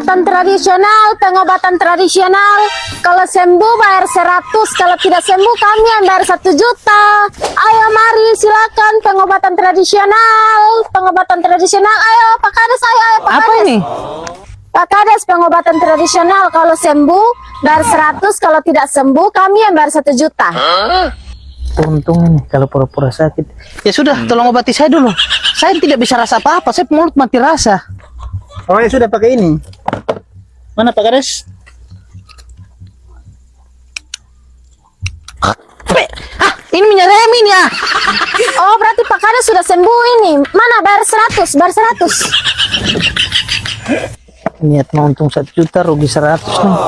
pengobatan tradisional. Kalau sembuh bayar 100, kalau tidak sembuh kami yang bayar 1 juta. Ayo mari silakan pengobatan tradisional. Ayo Pak Kades, ayo Pak Apa Kades. ini? Pak Kades, pengobatan tradisional kalau sembuh bayar 100, kalau tidak sembuh kami yang bayar 1 juta. Untung ini kalau pura-pura sakit. Ya sudah, tolong obati saya dulu. Saya tidak bisa rasa apa-apa, saya mulut mati rasa. Oh ya sudah, pakai ini. Mana Pak Kades? Ini minyak remin ya. Oh, berarti Pak Kades sudah sembuh ini. Mana bayar 100, bayar 100. Niat mau untung 1 juta, rugi 100 nih.